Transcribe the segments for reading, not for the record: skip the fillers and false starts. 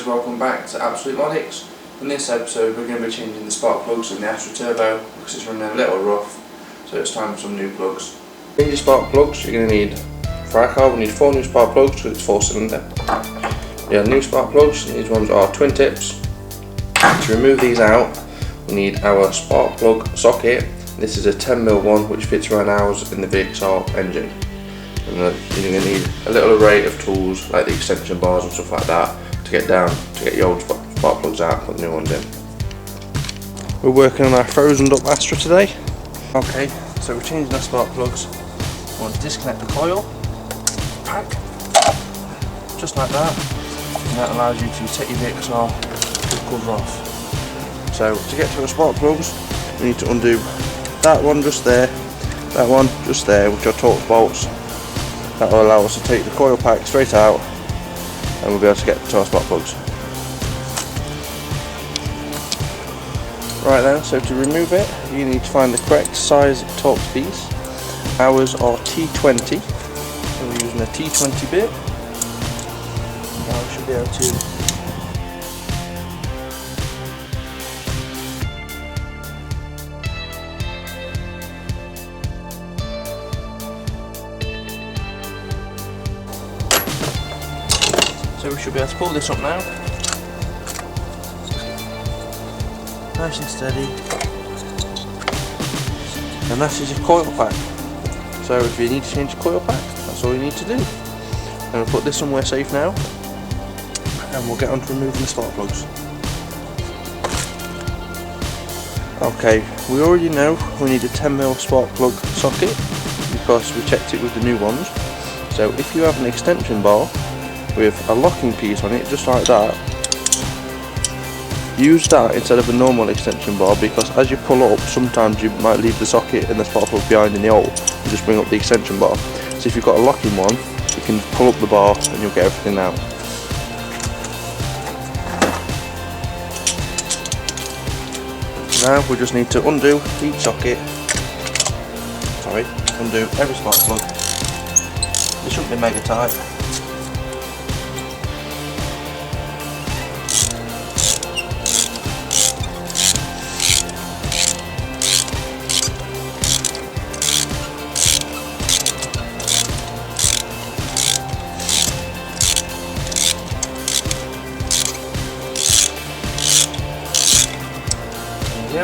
guys, welcome back to Absolute Modics. In this episode we're going to be changing the spark plugs in the Astra Turbo because it's running a little rough, so it's time for some new plugs. To change your spark plugs, you're going to need, for our car we need 4 new spark plugs because it's 4-cylinder. Yeah, new spark plugs, these ones are twin tips. To remove these out we need our spark plug socket. This is a 10mm one which fits around ours in the VXR engine. And you're going to need a little array of tools like the extension bars and stuff like that to get your old spark plugs out and put the new ones in. We're working on our frozen up Astra today. Okay, so we're changing our spark plugs. We want to disconnect the coil pack, just like that, and that allows you to take your VXR cover off. So to get to our spark plugs we need to undo that one just there, that one just there, which are Torx bolts. That will allow us to take the coil pack straight out and we'll be able to get to our spark plugs. Right then, so to remove it you need to find the correct size Torx piece. Ours are T20, so we're using a T20 bit. Now we should be able to able to pull this up now, nice and steady, and that is your coil pack. So if you need to change the coil pack, that's all you need to do. And we'll put this somewhere safe now, and we'll get on to removing the spark plugs. Okay, we already know we need a 10mm spark plug socket because we checked it with the new ones. So if you have an extension bar with a locking piece on it, just like that, use that instead of a normal extension bar, because as you pull up sometimes you might leave the socket and the spark plug behind in the hole and just bring up the extension bar. So if you've got a locking one, you can pull up the bar and you'll get everything out. Now we just need to undo each socket, undo every spark plug. They shouldn't be mega tight.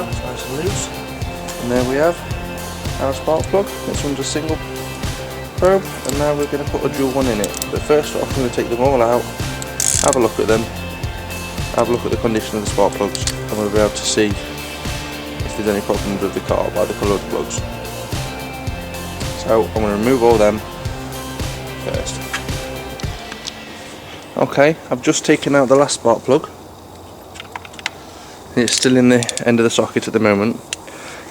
It's nice and loose, and there we have our spark plug. This one's a single probe, and now we're going to put a dual one in it. But first off, I'm going to take them all out, have a look at them, have a look at the condition of the spark plugs, and we'll be able to see if there's any problems with the car by the colour of the plugs. So I'm going to remove all them first. Okay, I've just taken out the last spark plug. It's still in the end of the socket at the moment.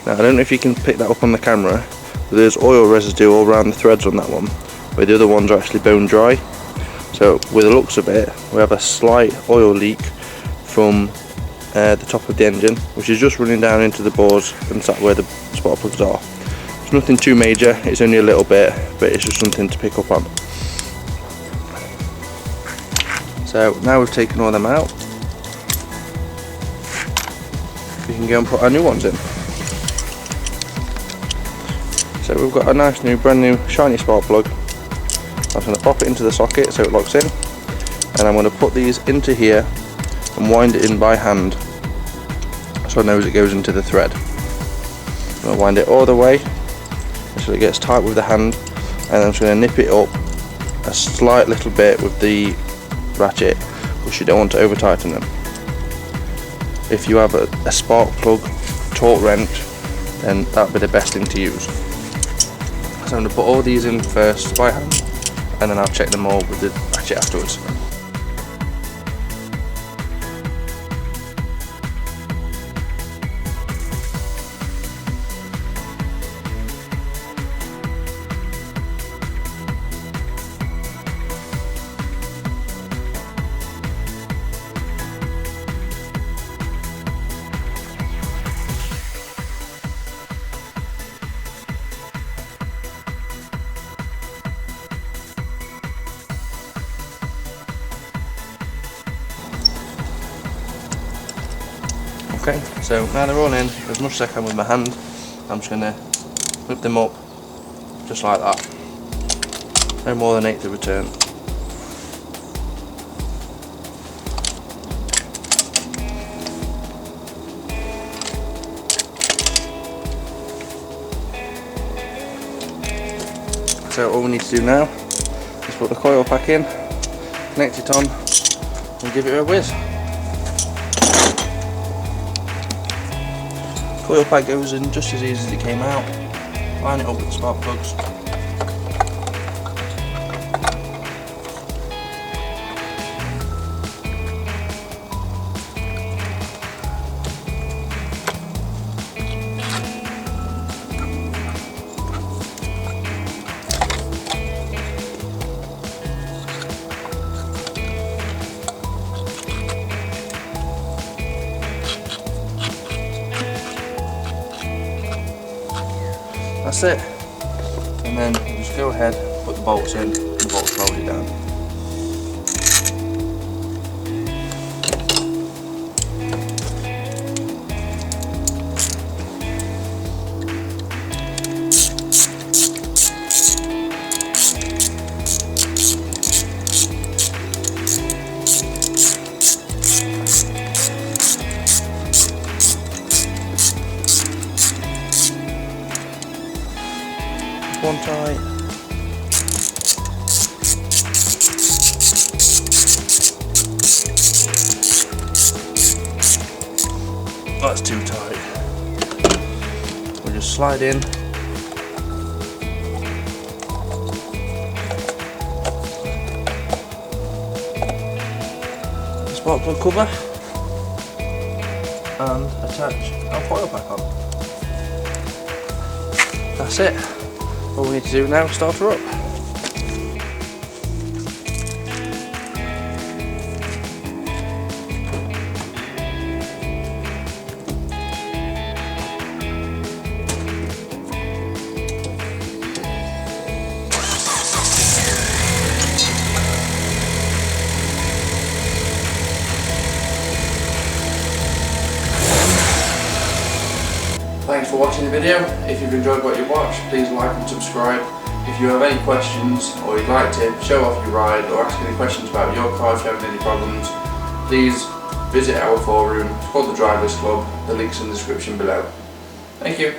Now I don't know if you can pick that up on the camera, but there's oil residue all around the threads on that one, where the other ones are actually bone dry. So with the looks of it, we have a slight oil leak from the top of the engine, which is just running down into the bores and sat where the spark plugs are. It's nothing too major, it's only a little bit, but it's just something to pick up on. So now we've taken all them out, we can go and put our new ones in. So we've got a nice new brand new shiny spark plug. I'm going to pop it into the socket so it locks in, and I'm going to put these into here and wind it in by hand so I know as it goes into the thread. I'm going to wind it all the way until it gets tight with the hand, and I'm just going to nip it up a slight little bit with the ratchet because you don't want to over tighten them. If you have a spark plug torque wrench, then that would be the best thing to use. So I'm going to put all these in first by hand, and then I'll check them all with the ratchet afterwards. Okay, so now they're all in, as much as I can with my hand, I'm just going to lift them up just like that. No more than 8 to return. So all we need to do now is put the coil pack in, connect it on and give it a whiz. Coil pack goes in just as easy as it came out. Line it up with the spark plugs. That's it. And then you just go ahead, put the bolts in, and the bolts load it down. One tight. That's too tight. We'll just slide in. Spark plug cover and attach our coil pack on. That's it. All we need to do now is start her up. Thanks for watching the video. If you've enjoyed what you've watched, please like and subscribe. If you have any questions or you'd like to show off your ride or ask any questions about your car if you're having any problems, please visit our forum. It's called the Drivers Club. The link's in the description below. Thank you.